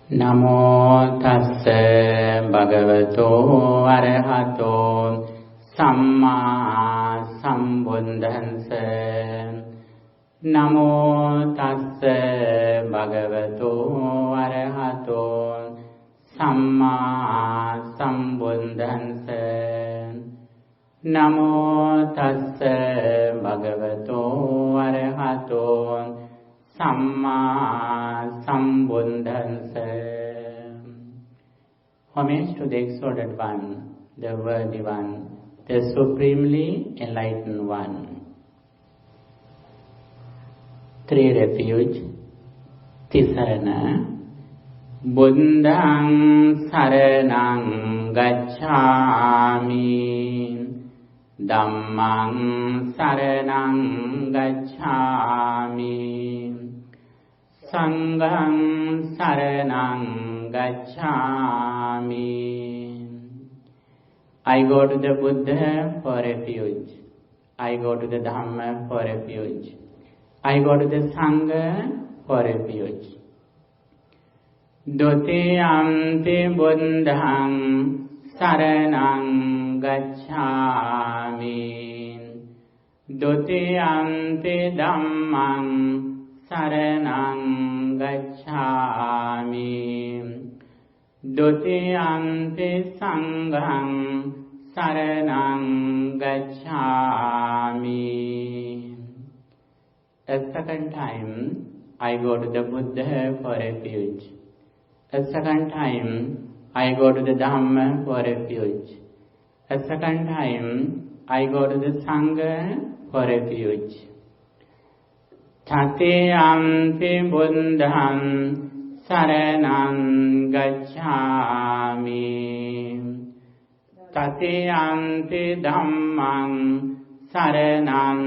Namo tassa bhagavato arahato samma sambuddhassa. Namo tassa bhagavato arahato samma sambuddhassa. Namo tassa bhagavato arahato Samma Sambuddhassa. Homage to the exalted one, the worthy one, the supremely enlightened one. Three refuge. Tisarana. Buddhaṃ saraṇaṃ gacchāmi. Dhammaṃ saraṇaṃ gacchāmi. Sanghaṃ saraṇaṃ gacchāmi. I go to the Buddha for refuge. I go to the Dhamma for refuge. I go to the Sangha for refuge. Dutiyampi buddhaṃ saraṇaṃ gacchāmi. Dutiyampi dhammaṃ saraṇaṃ gacchāmi. Dutiyampi sanghaṃ saraṇaṃ gacchāmi. A second time, I go to the Buddha for refuge. A second time, I go to the Dhamma for refuge. A second time, I go to the Sangha for refuge. Tatiyampi buddhaṃ saraṇaṃ gacchāmi. Tatiyampi dhammaṃ saraṇaṃ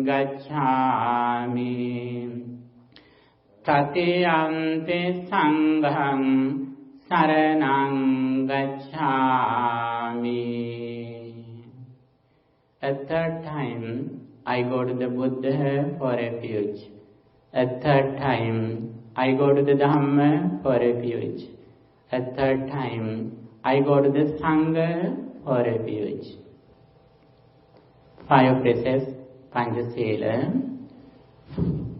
gacchāmi. Tatiyampi sanghaṃ saraṇaṃ gacchāmi. A third time, I go to the Buddha for refuge. A third time, I go to the Dhamma for refuge. A third time, I go to the Sangha for refuge. 5 precepts, Panchasila.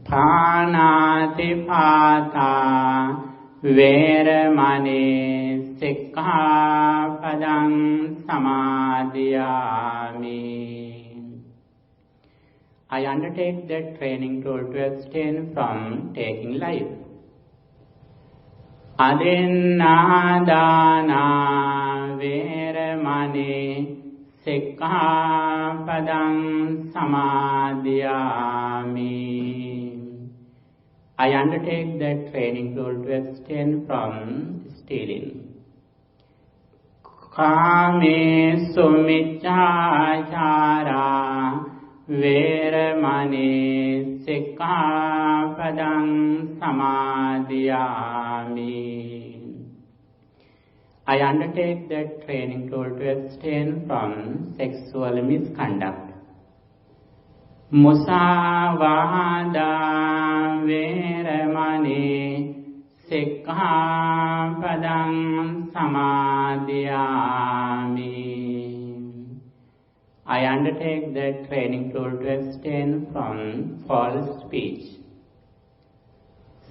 Pānāti pātā veramani sikkhapadam samadhiyāmi. I undertake the training tool to abstain from taking life. Adinādāna veramani sikkhapadam samadhiyāmi. I undertake the training tool to abstain from stealing. Kāmesu micchāchārā veramani sikkhapadam samadhiyāmi. I undertake the training tool to abstain from sexual misconduct. Musāvādā veramani sikkhapadam samadhiyāmi. I undertake the training tool to abstain from false speech.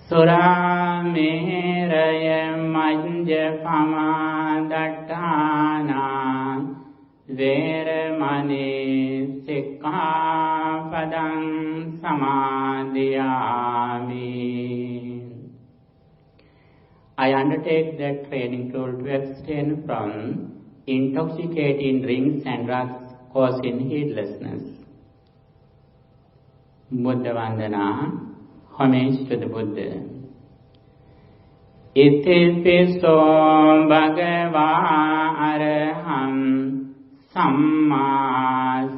Surameraya majjapama dattana veramani sikkhapadam samadhiyāmi. I undertake the training tool to abstain from intoxicating drinks and drugs causing heedlessness. Buddha Vandana, homage to the Buddha. Itipiso bhagavā araham samma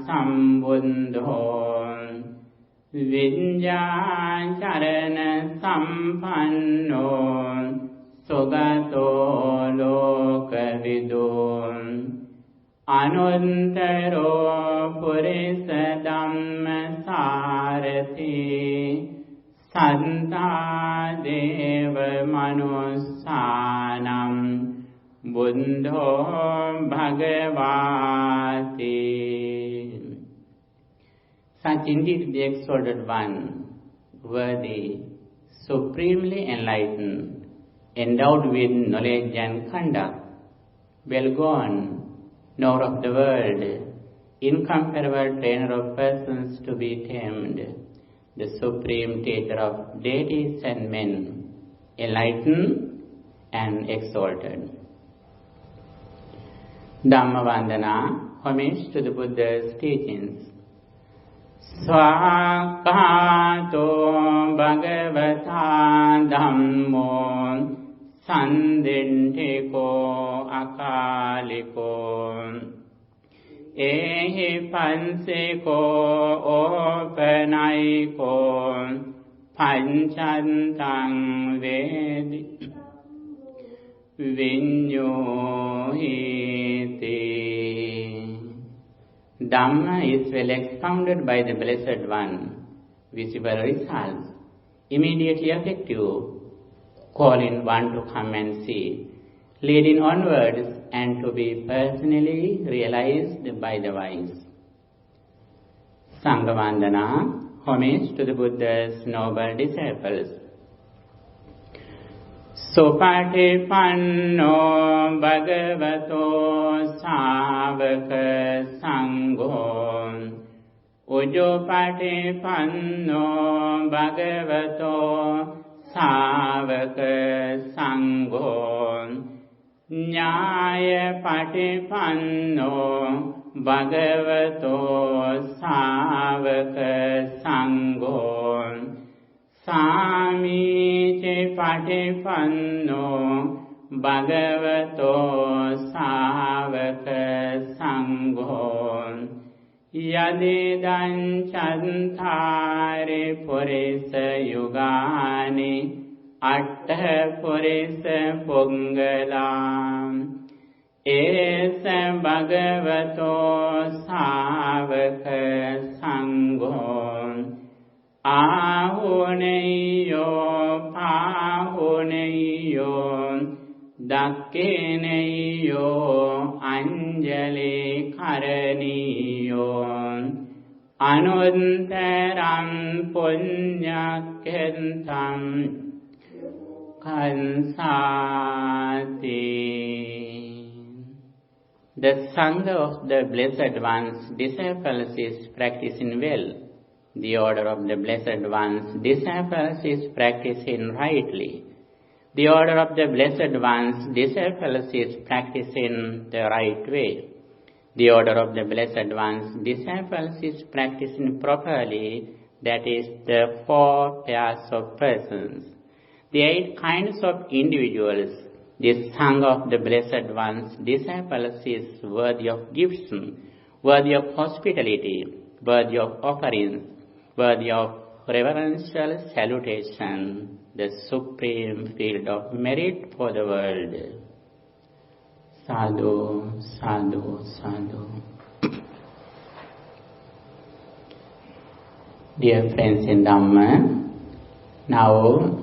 sambuddho viññācarana sampanno sugato lokavido anuttaro purisa dhamma sarati Santa Deva Manussanam Buddho Bhagavati. Such indeed the exalted one, worthy, supremely enlightened, endowed with knowledge and conduct, well gone, knower of the world, incomparable trainer of persons to be tamed, the supreme teacher of deities and men, enlightened and exalted. Dhammavandana, homage to the Buddha's teachings. Swakato Bhagavata Dhammo Sandintiko Akaliko Ehi Pansiko Opanaiko Panchantang Vedi Vinyohiti. Dhamma is well expounded by the Blessed One, visible results, immediately effective, calling one to come and see, leading onwards and to be personally realized by the wise. Sanghavandana, homage to the Buddha's noble disciples. Supatipanno Bhagavato Savaka Sangho Ujupatipanno Bhagavato Savaka Sangho Nyaya Patipanno Bhagavato Savaka Sangho Samiche Patipanno Bhagavato Savaka Sangho Yadidan Chantare Purisa Yugani Atta Purisa Pungalam Esa Bhagavato Savaka Sangho Ahuneyo Pahuneyo Dakkeneyo Anjali Karaniyo Anuntaram Punyakentam Kansati. The Sangha of the Blessed One's disciples is practicing well. The order of the Blessed One's disciples is practicing rightly. The order of the Blessed One's disciples is practicing the right way. The order of the Blessed One's disciples is practicing properly, that is, the 4 pairs of persons. The 8 kinds of individuals. The Sangha of the Blessed One's disciples is worthy of gifts, worthy of hospitality, worthy of offerings, worthy of reverential salutation, the supreme field of merit for the world. Sadhu, sadhu, sadhu. Dear friends in Dhamma, now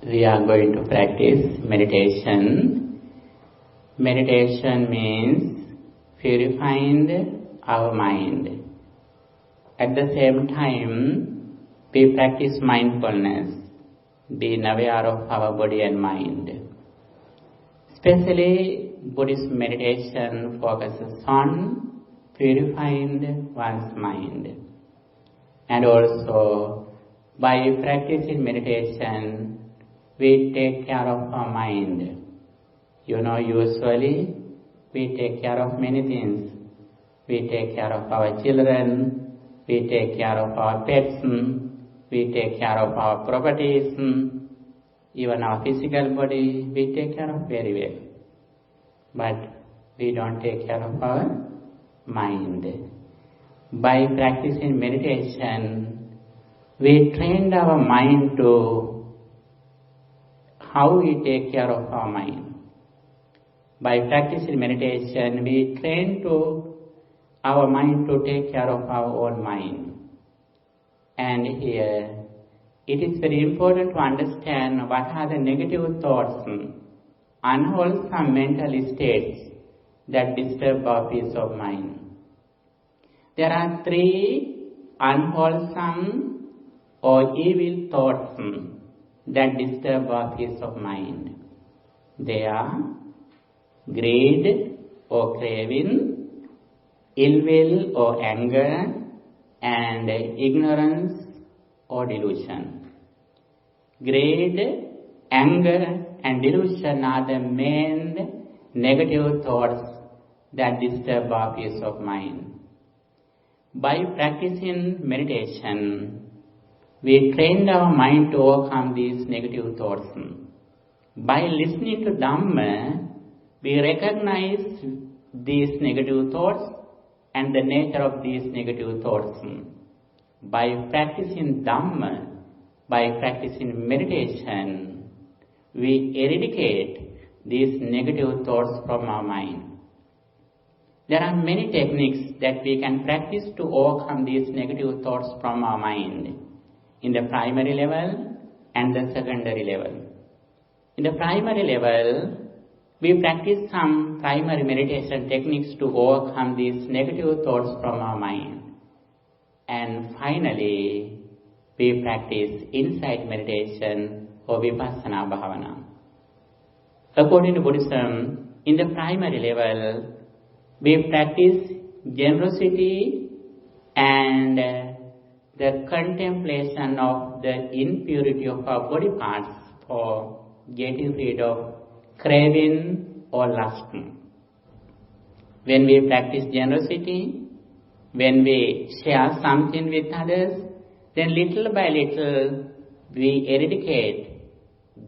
we are going to practice meditation. Meditation means purifying our mind. At the same time, we practice mindfulness, being aware of our body and mind. Especially, Buddhist meditation focuses on purifying one's mind. And also, by practicing meditation, we take care of our mind. Usually, we take care of many things. We take care of our children, we take care of our pets, we take care of our properties, even our physical body, we take care of very well. But we don't take care of our mind. By practicing meditation, we trained our mind to how we take care of our mind. By practicing meditation, we train to our mind to take care of our own mind. And here, it is very important to understand what are the negative thoughts, unwholesome mental states that disturb our peace of mind. There are 3 unwholesome or evil thoughts that disturb our peace of mind. They are greed or craving, ill will or anger, and ignorance or delusion. Greed, anger, and delusion are the main negative thoughts that disturb our peace of mind. By practicing meditation, we trained our mind to overcome these negative thoughts. By listening to Dhamma, we recognize these negative thoughts and the nature of these negative thoughts. By practicing Dhamma, by practicing meditation, we eradicate these negative thoughts from our mind. There are many techniques that we can practice to overcome these negative thoughts from our mind in the primary level and the secondary level. In the primary level, we practice some primary meditation techniques to overcome these negative thoughts from our mind. And finally, we practice insight meditation or vipassana bhavana. According to Buddhism, in the primary level, we practice generosity and the contemplation of the impurity of our body parts for getting rid of craving or lust. When we practice generosity, when we share something with others, then little by little we eradicate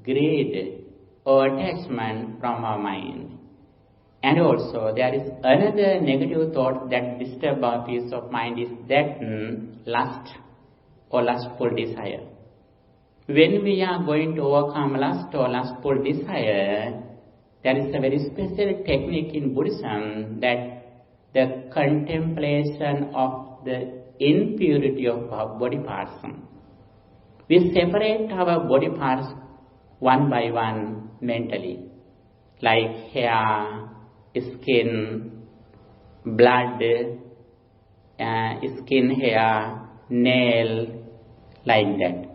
greed or attachment from our mind. And also there is another negative thought that disturbs our peace of mind is that lust or lustful desire. When we are going to overcome lust or lustful desire, there is a very special technique in Buddhism that the contemplation of the impurity of our body parts. We separate our body parts one by one mentally, like hair, skin, blood, skin, hair, nail, like that.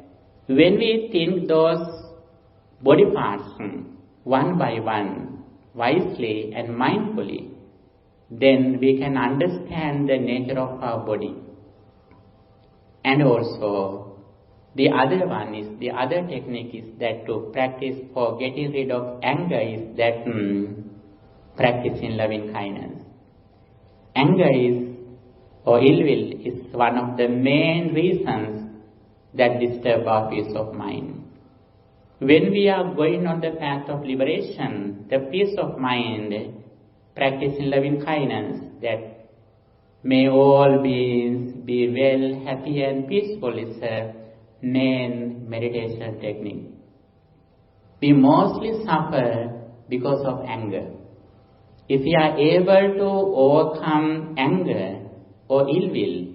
When we think those body parts one by one, wisely and mindfully, then we can understand the nature of our body. And also, the other technique is that to practice for getting rid of anger is that practicing loving kindness. Anger or ill will is one of the main reasons that disturb our peace of mind. When we are going on the path of liberation, the peace of mind, practicing loving kindness, that may all beings be well, happy and peaceful is a main meditation technique. We mostly suffer because of anger. If we are able to overcome anger or ill will,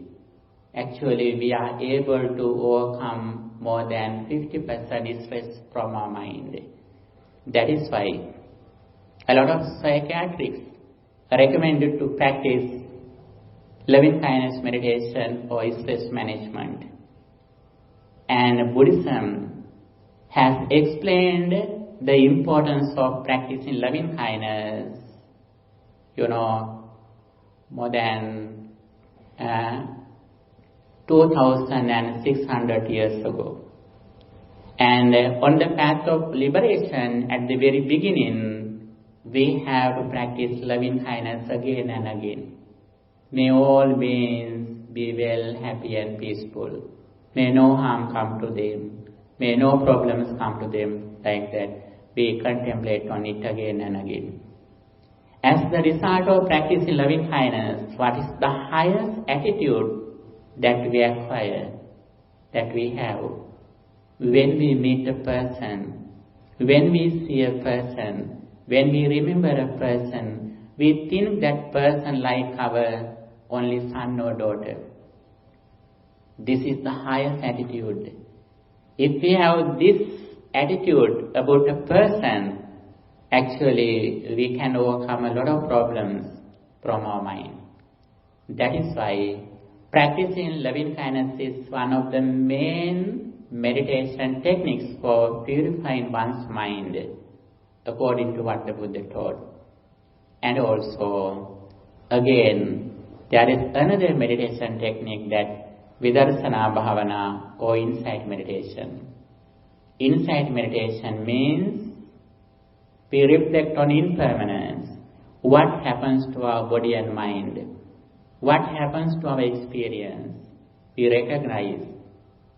actually we are able to overcome more than 50% stress from our mind. That is why a lot of psychiatrists recommended to practice loving kindness meditation or stress management. And Buddhism has explained the importance of practicing loving kindness, more than 2,600 years ago. And on the path of liberation, at the very beginning, we have practiced loving kindness again and again. May all beings be well, happy and peaceful. May no harm come to them. May no problems come to them. Like that, we contemplate on it again and again. As the result of practicing loving kindness, what is the highest attitude that we acquire, that we have? When we meet a person, when we see a person, when we remember a person, we think that person like our only son or daughter. This is the highest attitude. If we have this attitude about a person, actually we can overcome a lot of problems from our mind. That is why practicing loving kindness is one of the main meditation techniques for purifying one's mind, according to what the Buddha taught. And also, again, there is another meditation technique, that Vidarsana Bhavana or insight meditation. Insight meditation means we reflect on impermanence. What happens to our body and mind? What happens to our experience? We recognize,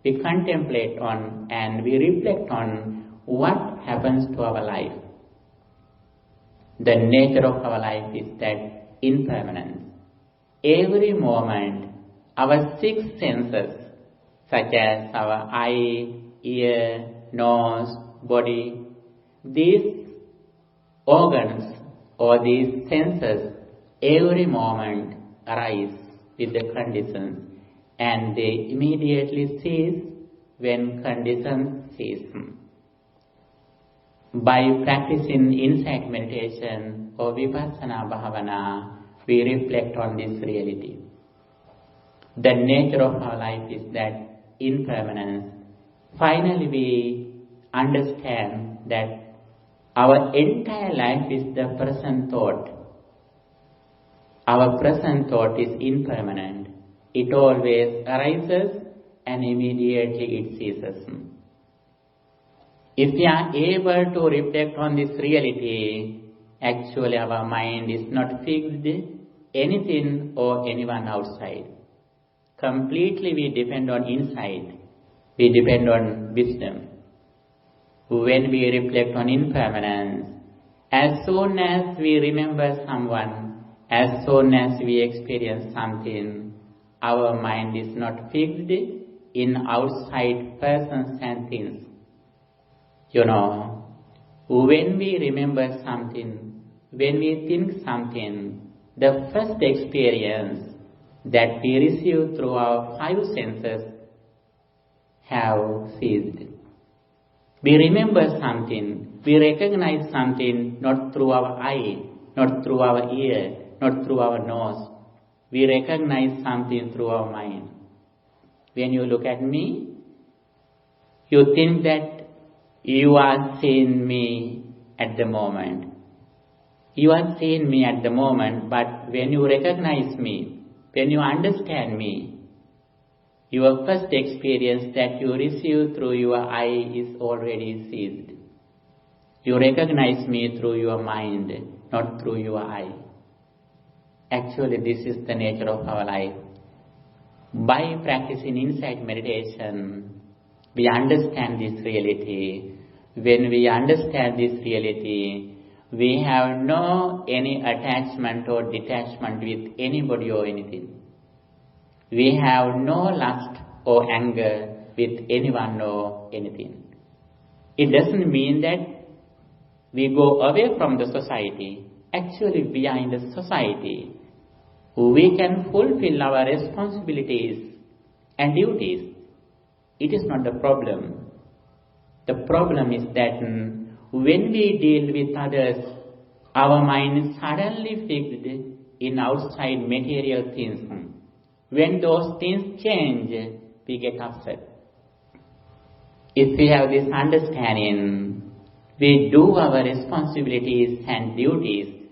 we contemplate on, and we reflect on what happens to our life. The nature of our life is that impermanence. Every moment, our six senses, such as our eye, ear, nose, body, these organs or these senses, every moment arise with the conditions, and they immediately cease when conditions cease. By practicing insight meditation or vipassana bhavana, we reflect on this reality. The nature of our life is that impermanence. Finally, we understand that our entire life is the present thought. Our present thought is impermanent. It always arises and immediately it ceases. If we are able to reflect on this reality, actually our mind is not fixed anything or anyone outside. Completely we depend on insight. We depend on wisdom. When we reflect on impermanence, as soon as we remember someone, as soon as we experience something, our mind is not fixed in outside persons and things. When we remember something, when we think something, the first experience that we receive through our five senses have ceased. We remember something, we recognize something not through our eye, not through our ear, not through our nose. We recognize something through our mind. When you look at me, you think that you are seeing me at the moment. You are seeing me at the moment, but when you recognize me, when you understand me, your first experience that you receive through your eye is already ceased. You recognize me through your mind, not through your eye. Actually, this is the nature of our life. By practicing insight meditation, we understand this reality. When we understand this reality, we have no any attachment or detachment with anybody or anything. We have no lust or anger with anyone or anything. It doesn't mean that we go away from the society. Actually, we are in the society. We can fulfill our responsibilities and duties. It is not the problem. The problem is that when we deal with others, our mind is suddenly fixed in outside material things. When those things change, we get upset. If we have this understanding, we do our responsibilities and duties,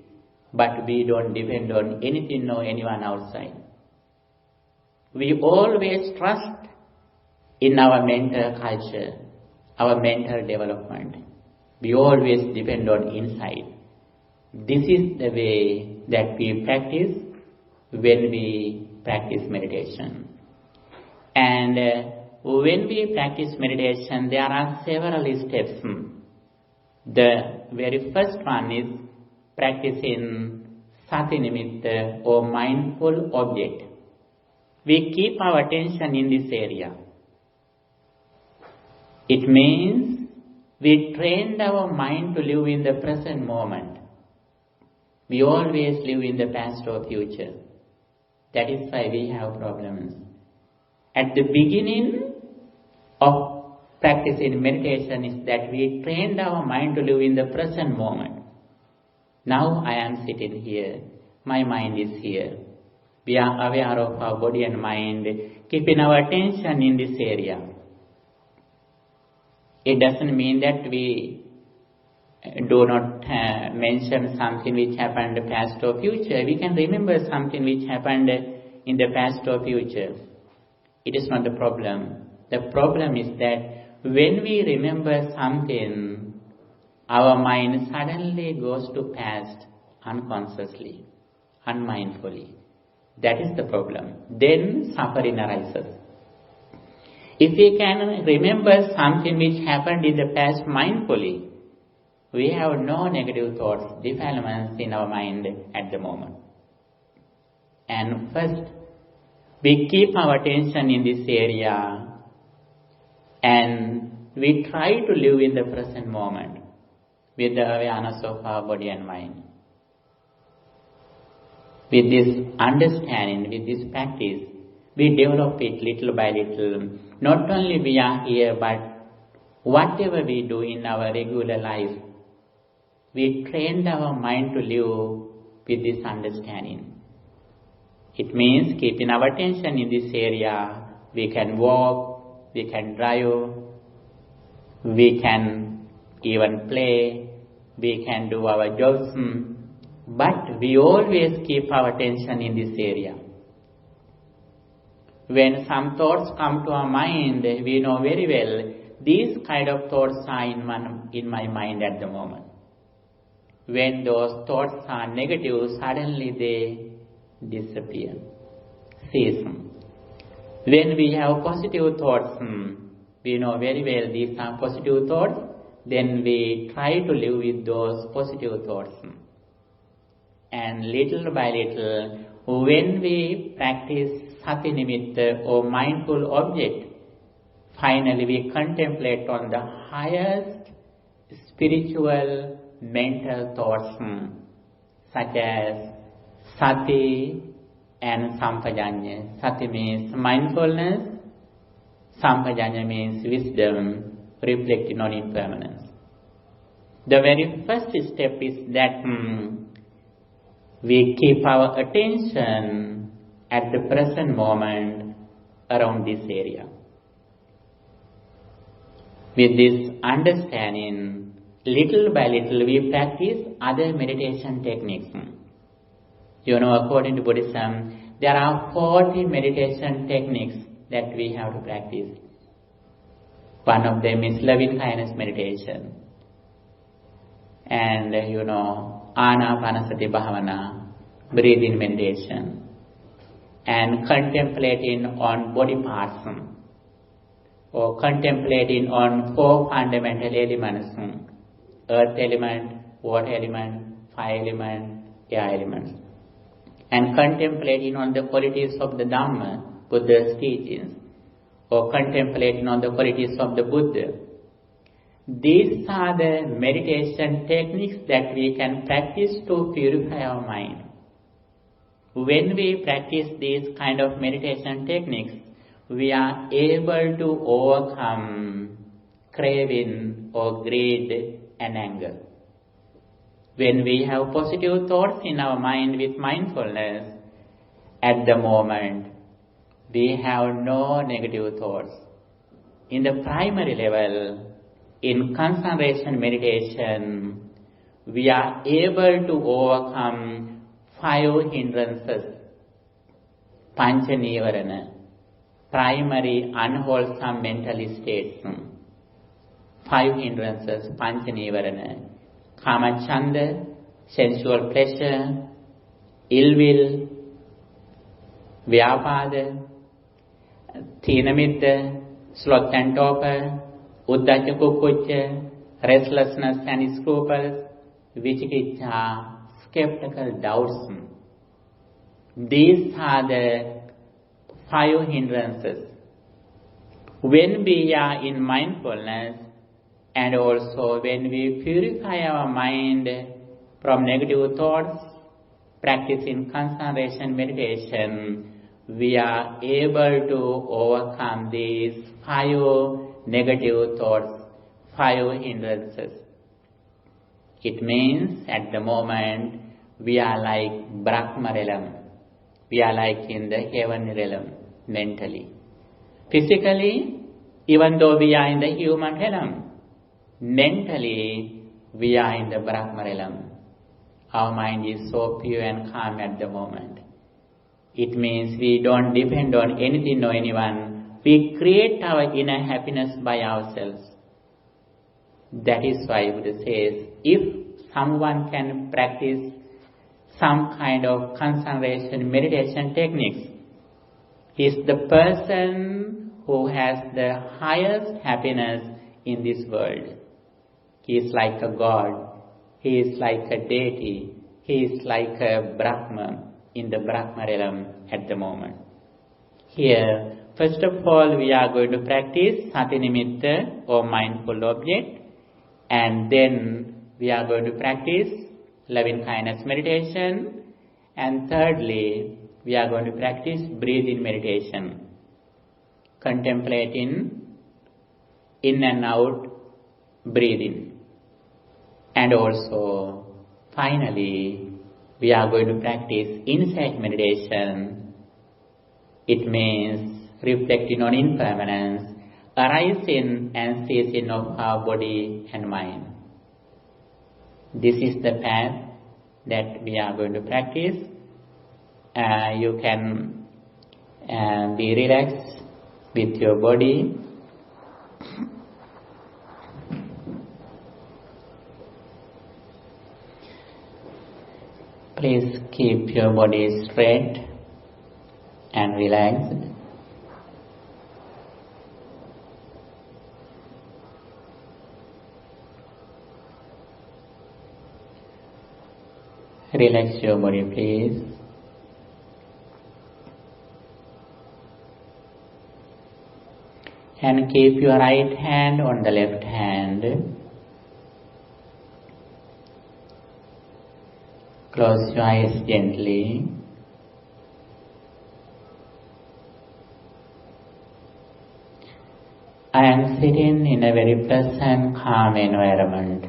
but we don't depend on anything or anyone outside. We always trust in our mental culture, our mental development. We always depend on insight. This is the way that we practice when we practice meditation. And when we practice meditation, there are several steps. The very first one is practicing sati nimitta or mindful object. We keep our attention in this area. It means we trained our mind to live in the present moment. We always live in the past or future. That is why we have problems. At the beginning of practice in meditation is that we trained our mind to live in the present moment. Now I am sitting here. My mind is here. We are aware of our body and mind, keeping our attention in this area. It doesn't mean that we do not mention something which happened past or future. We can remember something which happened in the past or future. It is not the problem. The problem is that when we remember something, our mind suddenly goes to past unconsciously, unmindfully. That is the problem. Then suffering arises. If we can remember something which happened in the past mindfully, we have no negative thoughts, defilements in our mind at the moment. And first, we keep our attention in this area and we try to live in the present moment with the awareness of our body and mind. With this understanding, with this practice, we develop it little by little. Not only we are here, but whatever we do in our regular life, we trained our mind to live with this understanding. It means keeping our attention in this area. We can walk, we can drive, we can even play, we can do our jobs, but we always keep our attention in this area. When some thoughts come to our mind, we know very well these kind of thoughts are in my mind at the moment. When those thoughts are negative, suddenly they disappear, cease. When we have positive thoughts, we know very well these are positive thoughts, then we try to live with those positive thoughts. And little by little, when we practice sati nimitta or mindful object, finally we contemplate on the highest spiritual mental thoughts such as sati and sampajanya. Sati means mindfulness, sampajanya means wisdom, reflecting on impermanence. The very first step is that we keep our attention at the present moment around this area. With this understanding, little by little we practice other meditation techniques. You know, according to Buddhism, there are 40 meditation techniques that we have to practice. One of them is loving kindness meditation. And you know, Anapanasati bhavana, breathing meditation. And contemplating on body parts. Or contemplating on 4 fundamental elements. Earth element, water element, fire element, air element. And contemplating on the qualities of the Dhamma, Buddha's teachings. Or contemplating on the qualities of the Buddha. These are the meditation techniques that we can practice to purify our mind. When we practice these kind of meditation techniques, we are able to overcome craving or greed and anger. When we have positive thoughts in our mind with mindfulness, at the moment, we have no negative thoughts. In the primary level, in concentration meditation, we are able to overcome 5 hindrances, pancha nivarana, primary unwholesome mental states. 5 hindrances, pancha nivarana, kama chanda, sensual pleasure, ill will, vyapada, thina mitta, sloth and torpor, uddhaca kukucca, restlessness and scruples, vicikiccha, skeptical doubts. These are the 5 hindrances. When we are in mindfulness and also when we purify our mind from negative thoughts, practicing concentration meditation, we are able to overcome these 5 negative thoughts, 5 hindrances. It means at the moment we are like Brahma realm. We are like in the heavenly realm mentally. Physically, even though we are in the human realm, mentally we are in the Brahma realm. Our mind is so pure and calm at the moment. It means we don't depend on anything or anyone. We create our inner happiness by ourselves. That is why Buddha says, if someone can practice some kind of concentration meditation techniques, he is the person who has the highest happiness in this world. He is like a god. He is like a deity. He is like a Brahma in the Brahma realm at the moment. Here, first of all, we are going to practice Sati Nimitta or mindful object, and then we are going to practice loving kindness meditation, and thirdly, we are going to practice breathing meditation, contemplating in and out breathing, and also finally we are going to practice insight meditation. It means reflecting on impermanence, arising and ceasing of our body and mind. This is the path that we are going to practice. You can be relaxed with your body. Please keep your body straight and relaxed. Relax your body, please. And keep your right hand on the left hand. Close your eyes gently. I am sitting in a very pleasant, calm environment.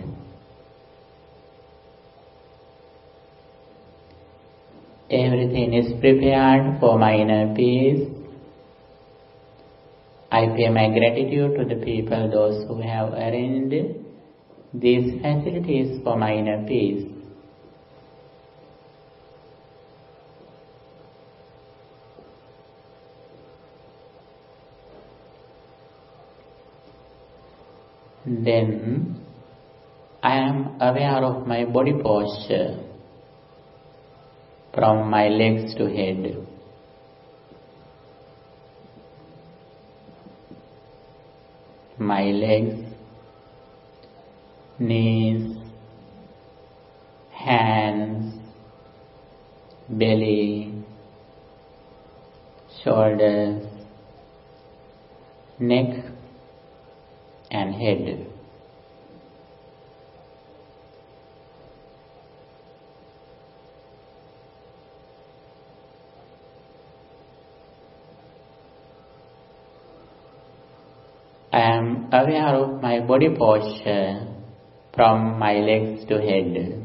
Everything is prepared for my inner peace. I pay my gratitude to the people, those who have arranged these facilities for my inner peace. Then I am aware of my body posture from my legs to head. My legs, knees, hands, belly, shoulders, neck and head. I am aware of my body posture from my legs to head.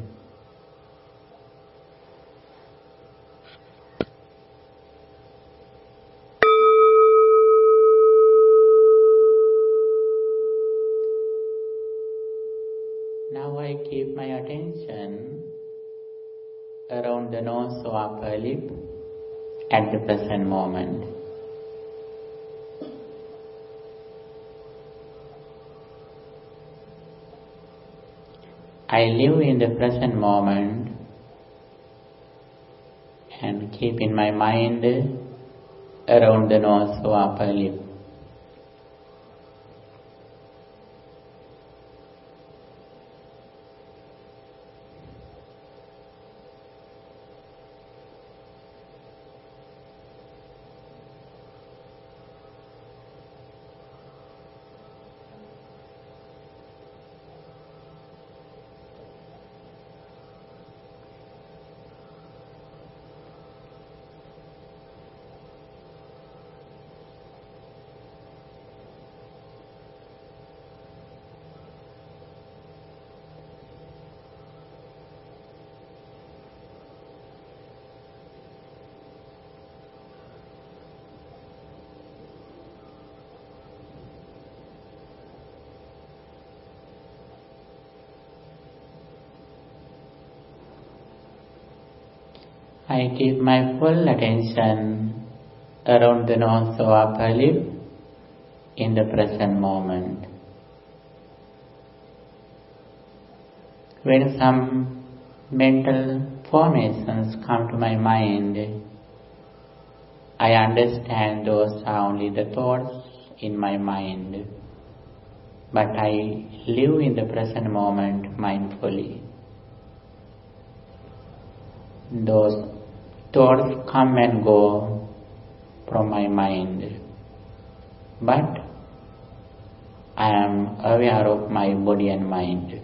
Now I keep my attention around the nose or upper lip at the present moment. I live in the present moment and keep in my mind around the nose or upper lip. I keep my full attention around the nose or upper lip in the present moment. When some mental formations come to my mind, I understand those are only the thoughts in my mind, but I live in the present moment mindfully. Those thoughts come and go from my mind, but I am aware of my body and mind.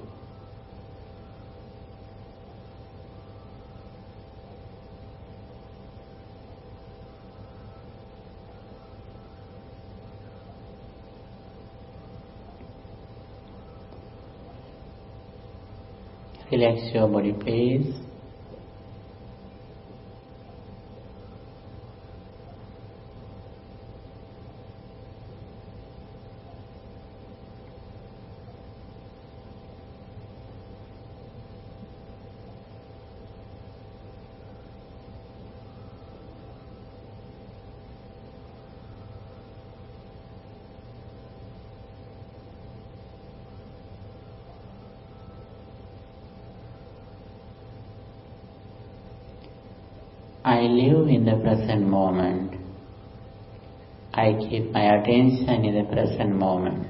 Relax your body, please. I live in the present moment. I keep my attention in the present moment.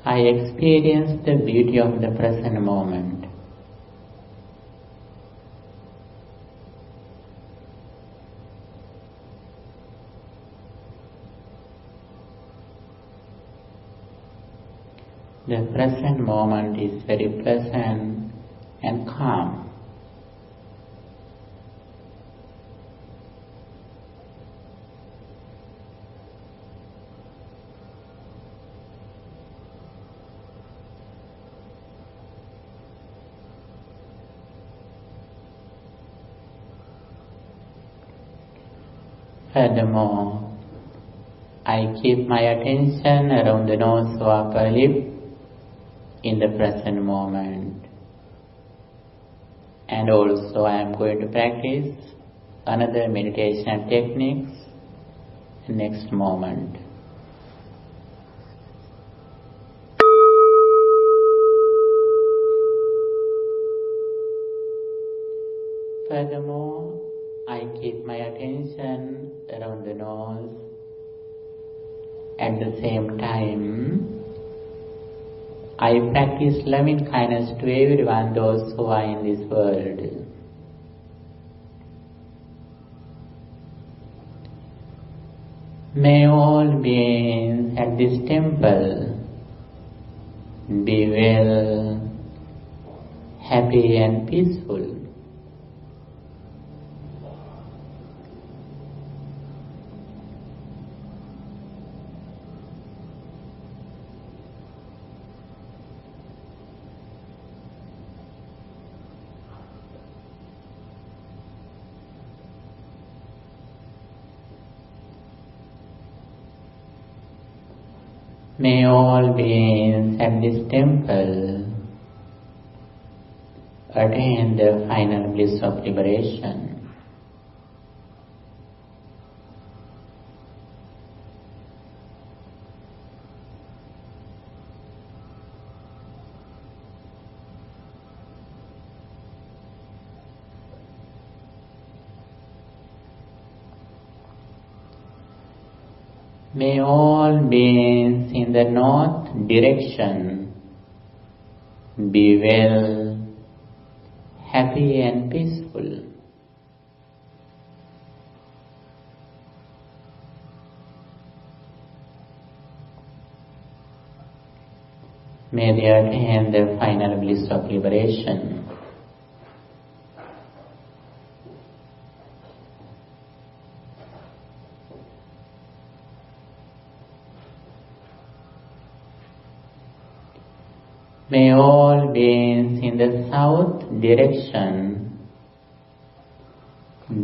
I experience the beauty of the present moment. The present moment is very pleasant and calm. Furthermore, I keep my attention around the nose or upper lip in the present moment. And also I am going to practice another meditation techniques next moment. Furthermore, I keep my attention around the nose. At the same time, I practice loving kindness to everyone, those who are in this world. May all beings at this temple be well, happy and peaceful. May all beings at this temple attain the final bliss of liberation. May all beings in the north direction be well, happy and peaceful. May they attain the final bliss of liberation. May all beings in the south direction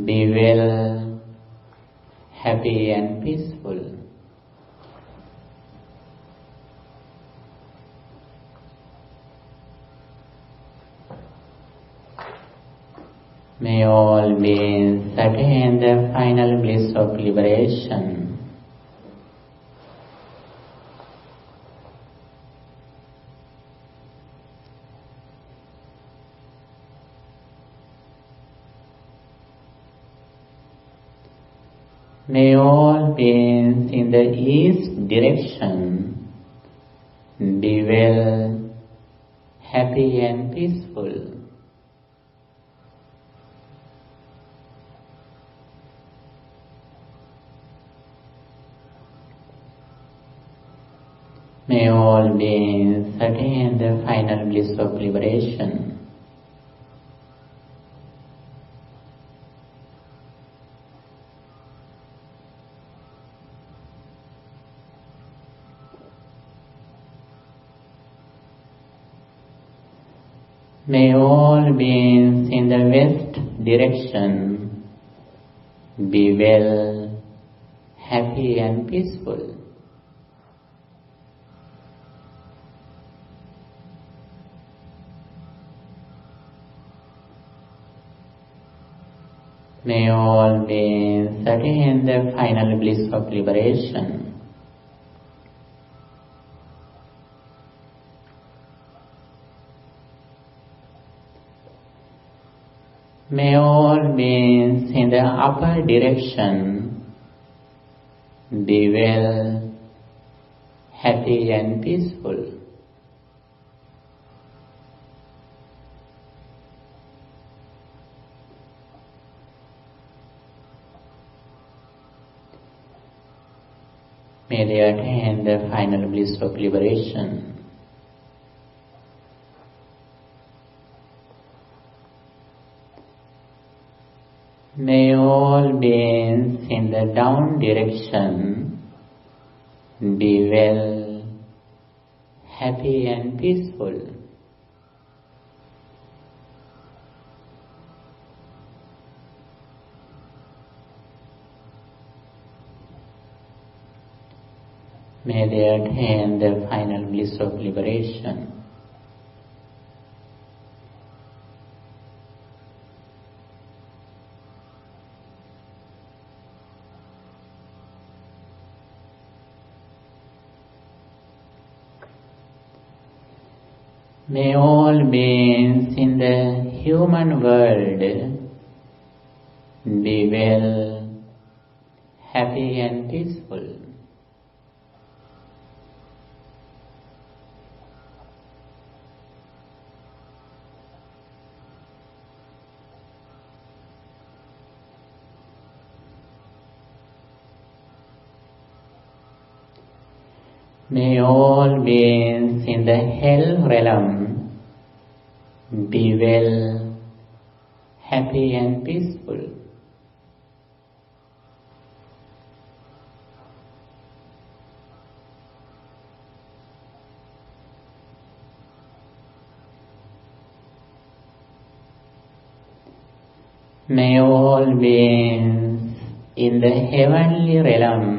be well, happy and peaceful. May all beings attain the final bliss of liberation. May all beings in the east direction be well, happy and peaceful. May all beings attain the final bliss of liberation. May all beings in the west direction be well, happy and peaceful. May all beings attain the final bliss of liberation. May all beings in the upper direction be well, happy and peaceful. May they attain the final bliss of liberation. May all beings in the down direction be well, happy and peaceful. May they attain the final bliss of liberation. May all beings in the human world be well, happy and peaceful. May all beings in the hell realm be well, happy and peaceful. May all beings in the heavenly realm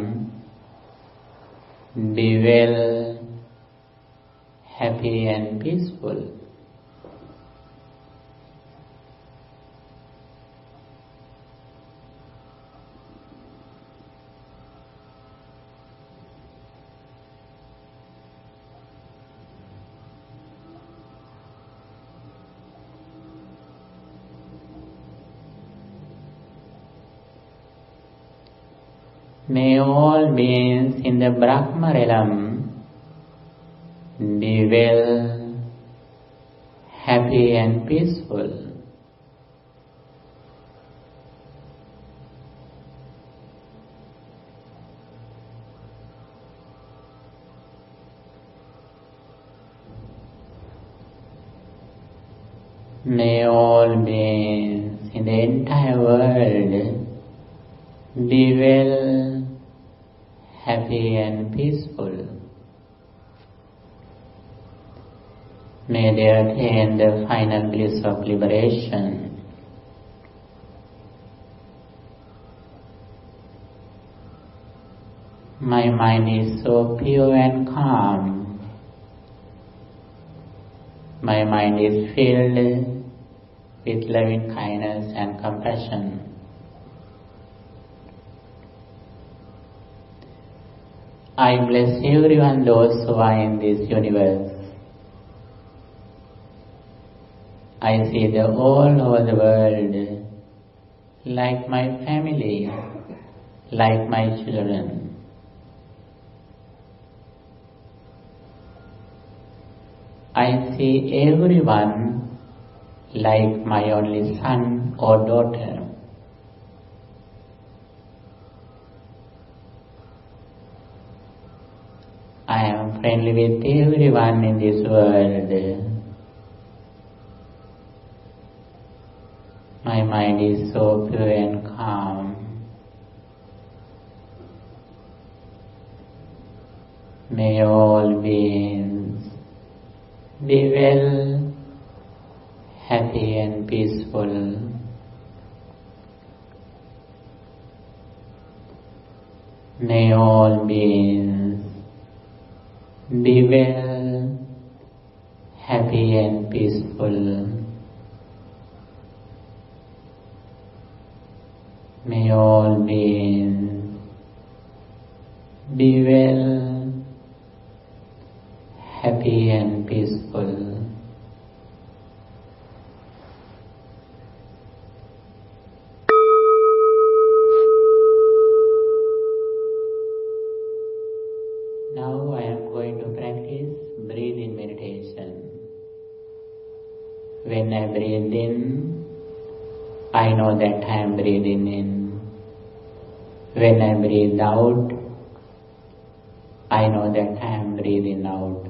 be well, happy and peaceful. May all beings in the Brahma realm be well, happy and peaceful. May all beings in the entire world be well, happy and peaceful. May they attain the final bliss of liberation. My mind is so pure and calm. My mind is filled with loving kindness and compassion. I bless everyone, those who are in this universe. I see the all over the world like my family, like my children. I see everyone like my only son or daughter. I am friendly with everyone in this world. My mind is so pure and calm. May all beings be well, happy and peaceful. May all beings be well, happy and peaceful. May all beings be well, happy and peaceful. Now I am going to practice breathing meditation. When I breathe in, I know that I am breathing in. When I breathe out, I know that I am breathing out.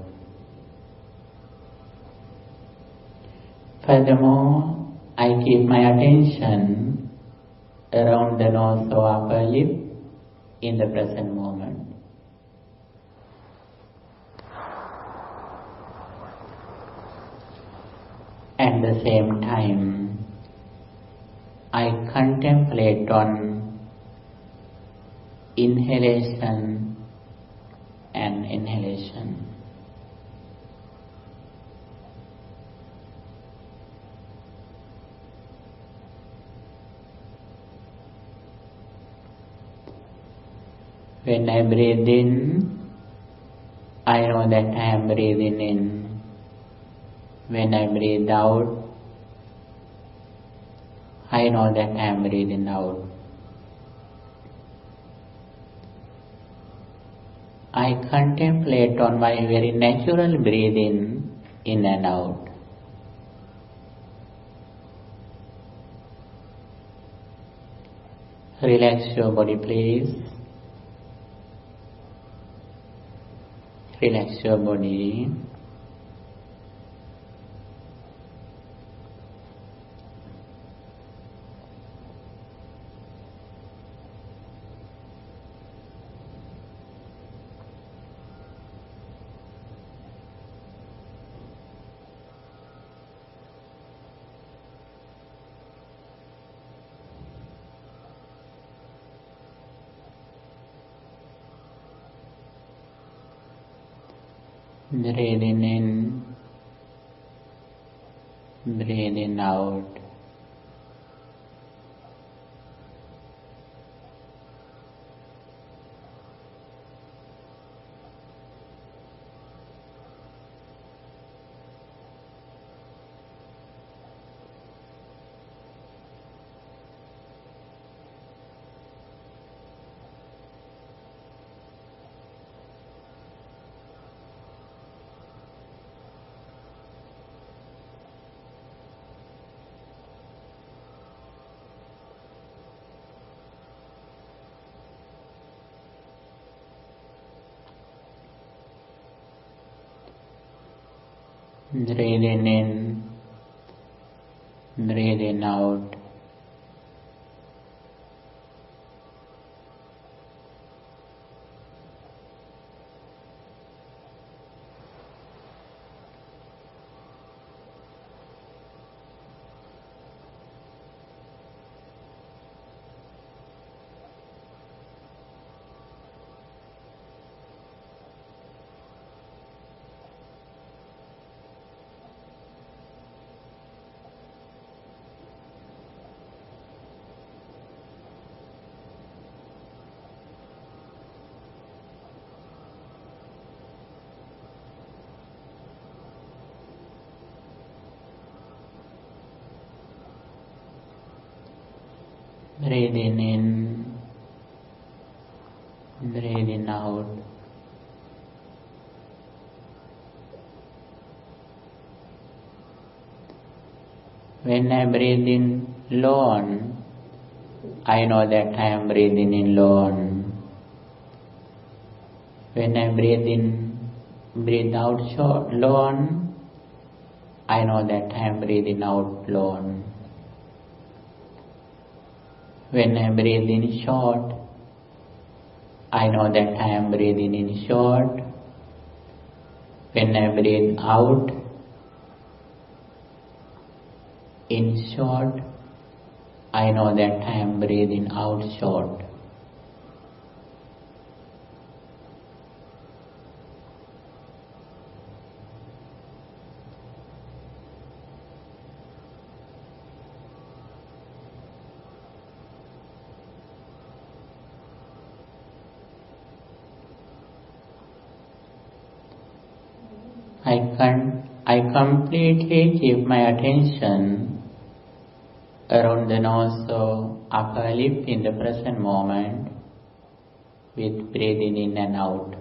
Furthermore, I keep my attention around the nose or upper lip in the present moment. At the same time, I contemplate on inhalation and inhalation. When I breathe in, I know that I am breathing in. When I breathe out, I know that I am breathing out. I contemplate on my very natural breathing in and out. Relax your body, please. Relax your body. Breathing in, breathing out. Breathing in, breathing out. Breathing in, breathing out. When I breathe in alone, I know that I am breathing in alone. When I breathe out alone, I know that I am breathing out alone. When I breathe in short, I know that I am breathing in short. When I breathe out in short, I know that I am breathing out short. I completely keep my attention around the nose or upper lip in the present moment with breathing in and out.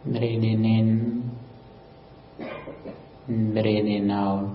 Breathing in, breathing out.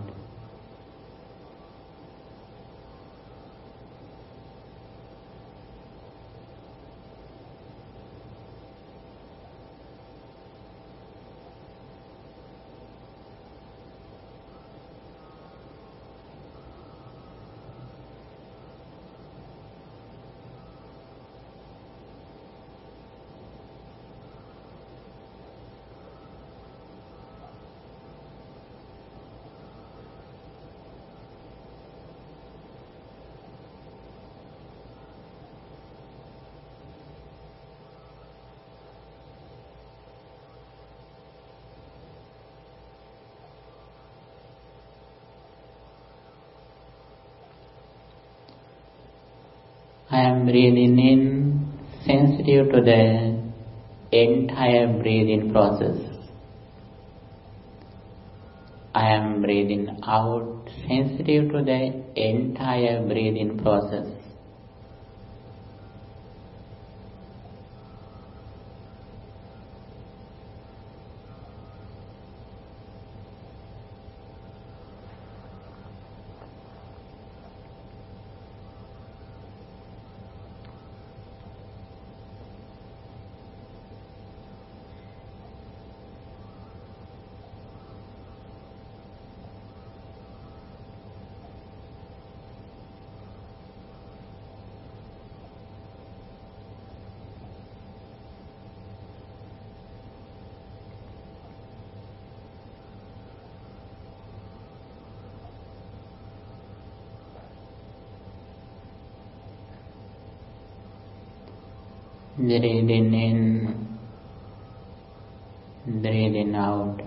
I am breathing in, sensitive to the entire breathing process. I am breathing out, sensitive to the entire breathing process. Breathing in, breathing out.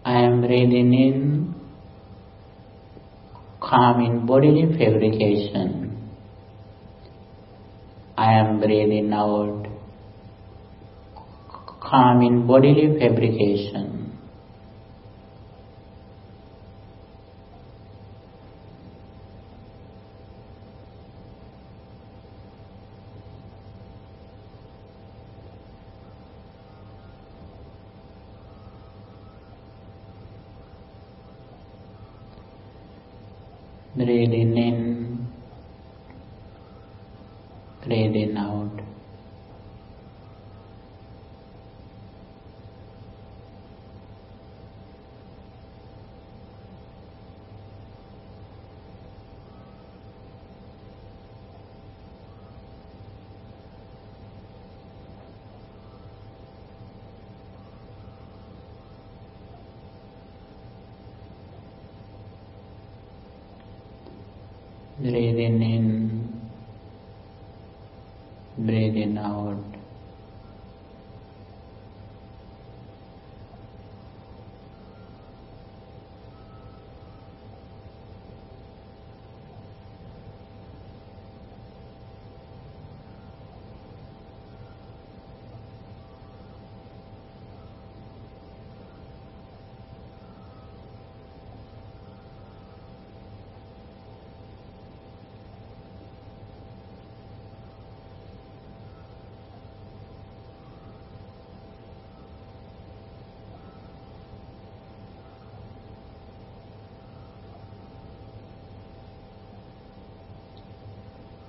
I am breathing in, calming bodily fabrication. I am breathing out, calming bodily fabrication. Breathing in, breathing out. Breathing in, breathing out.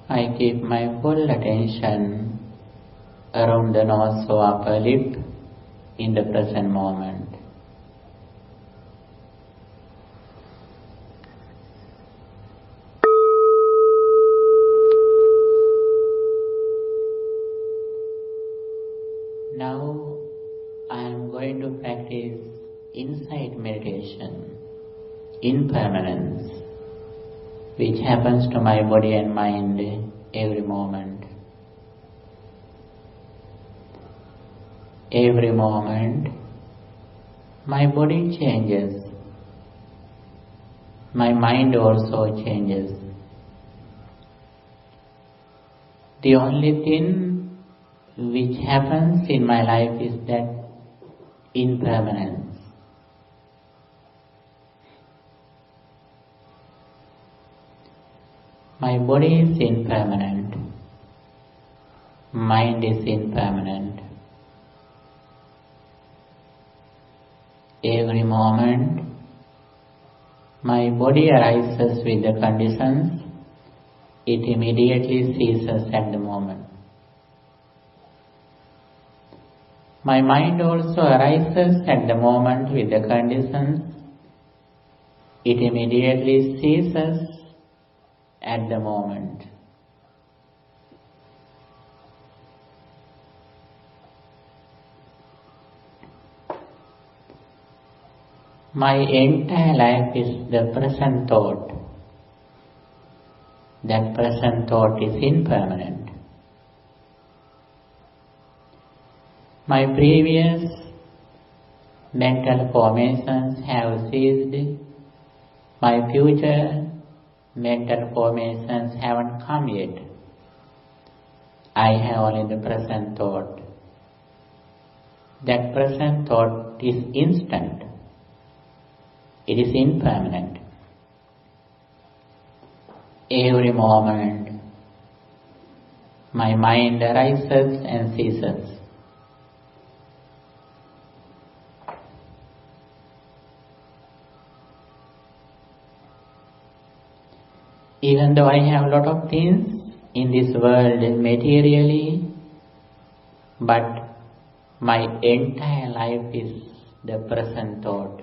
I keep my full attention around the nose or upper lip in the present moment. Now I am going to practice insight meditation, impermanence, which happens to my body and mind every moment. Every moment, my body changes. My mind also changes. The only thing which happens in my life is that impermanence. My body is impermanent. Mind is impermanent. Every moment, my body arises with the conditions, it immediately ceases at the moment. My mind also arises at the moment with the conditions, it immediately ceases at the moment. My entire life is the present thought. That present thought is impermanent. My previous mental formations have ceased. My future mental formations haven't come yet. I have only the present thought. That present thought is instant. It is impermanent. Every moment, my mind arises and ceases. Even though I have a lot of things in this world materially, but my entire life is the present thought.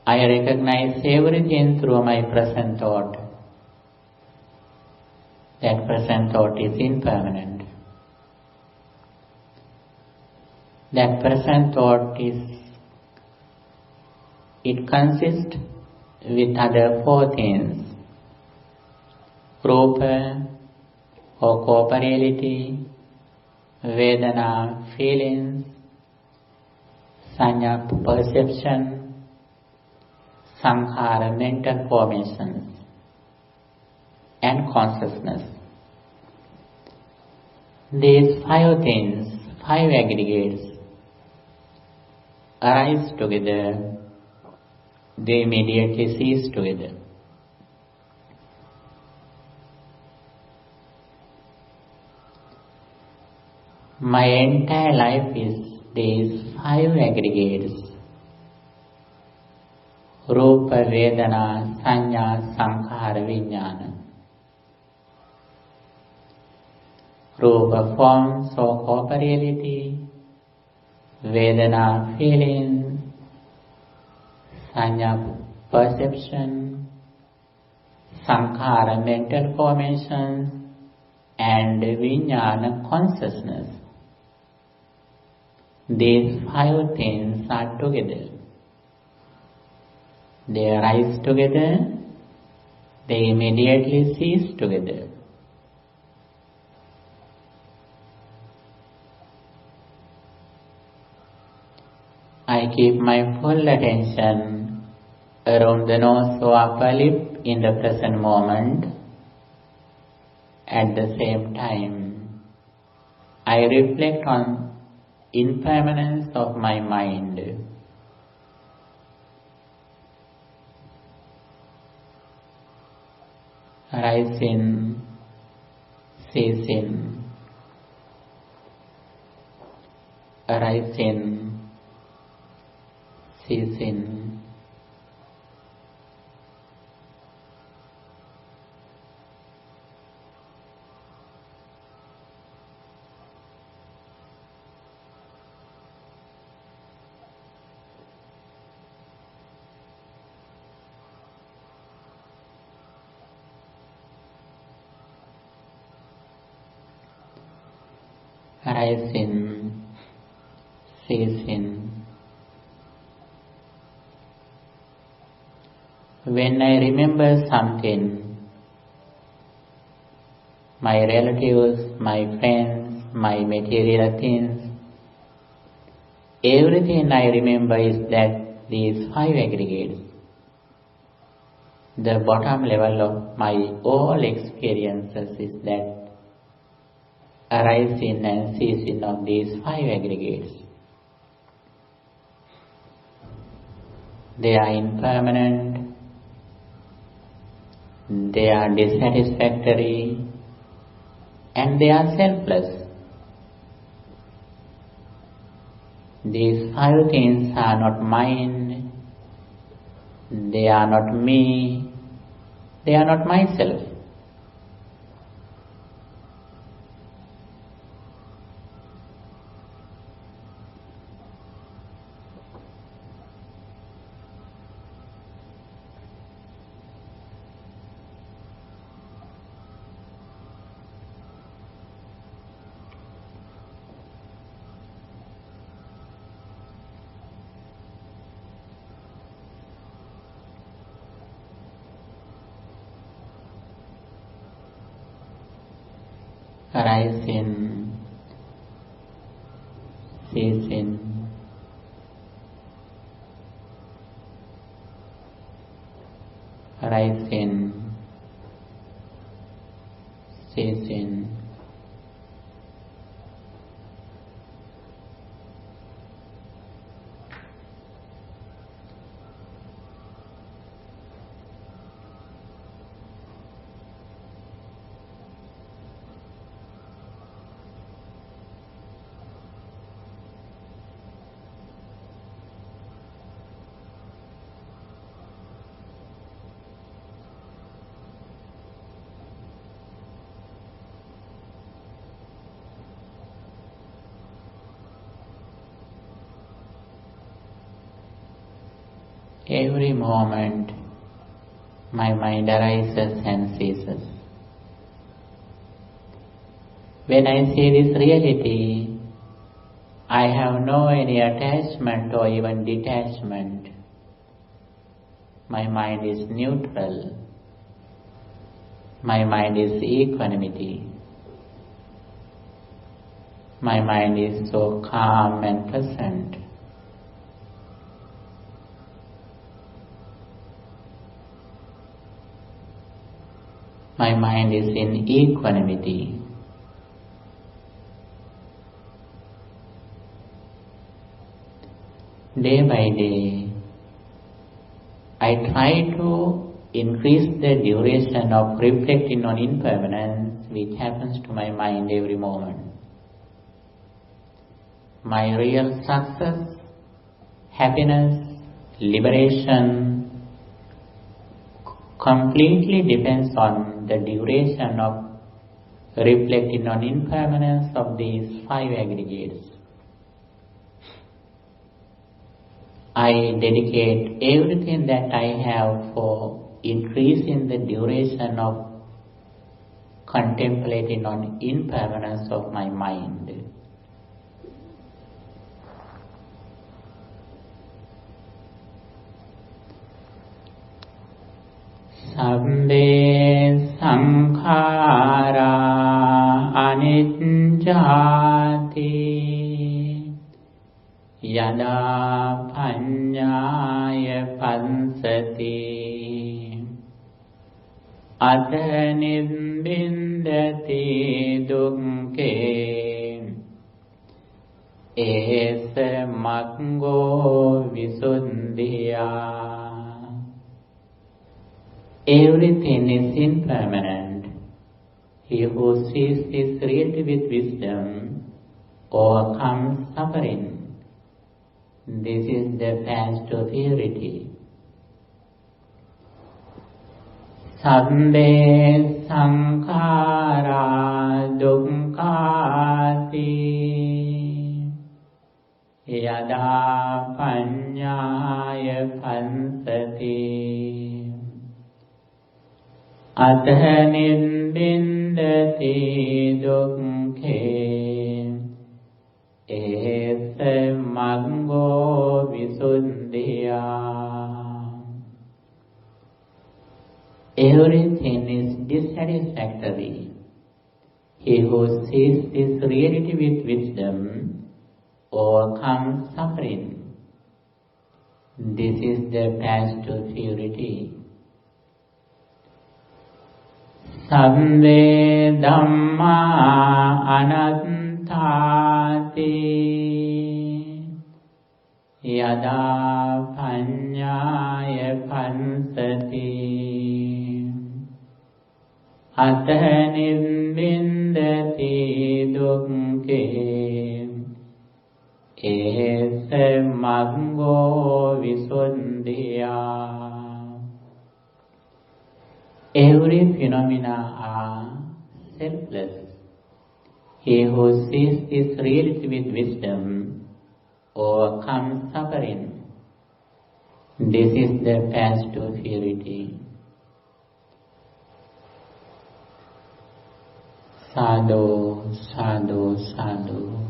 I recognize everything through my present thought. That present thought is impermanent. That present thought it consists with other four things: Rupa or corporeality, Vedana feelings, Sanya perception, Sankhara mental formations, and consciousness. These five things, five aggregates, arise together, they immediately cease together. My entire life is these five aggregates: Rupa, Vedana, Sanya, Sankhara, Vijnana. Rupa forms or corporeality, Vedana feelings, Sanya perception, Sankhara mental formations, and Vijnana consciousness. These five things are together. They arise together, they immediately cease together. I keep my full attention around the nose or upper lip in the present moment. At the same time, I reflect on impermanence of my mind. Rising, ceasing, arising, ceasing. Arising, ceasing. When I remember something, my relatives, my friends, my material things, everything I remember is that these five aggregates, the bottom level of my all experiences is that arising and ceasing of these five aggregates. They are impermanent, they are dissatisfactory, and they are selfless. These five things are not mine, they are not me, they are not myself. Arising, ceasing, arising, ceasing. Every moment my mind arises and ceases. When I see this reality, I have no any attachment or even detachment. My mind is neutral. My mind is equanimity. My mind is so calm and pleasant. My mind is in equanimity. Day by day, I try to increase the duration of reflecting on impermanence which happens to my mind every moment. My real success, happiness, liberation completely depends on the duration of reflecting on impermanence of these five aggregates. I dedicate everything that I have for increasing the duration of contemplating on impermanence of my mind. Sabbe sankhara anicchati yada paññāya pansati atha nibbindati dukkhe esa maggo visuddhiya. Everything is impermanent. He who sees this reality with wisdom overcomes suffering. This is the path to purity. Sabbe sankhara dukkhati yada paññāya pansati atha nibbindati dukkhe esa maggo visuddhiya. Everything is dissatisfactory. He who sees this reality with wisdom overcomes suffering. This is the path to purity. Sabbe dhamma anattati yada paññāya pansati atha nibbindati dukkhe esa maggo visuddhiya. Every phenomena are selfless. He who sees this reality with wisdom overcomes suffering. This is the path to purity. Sadhu, sadhu, sadhu.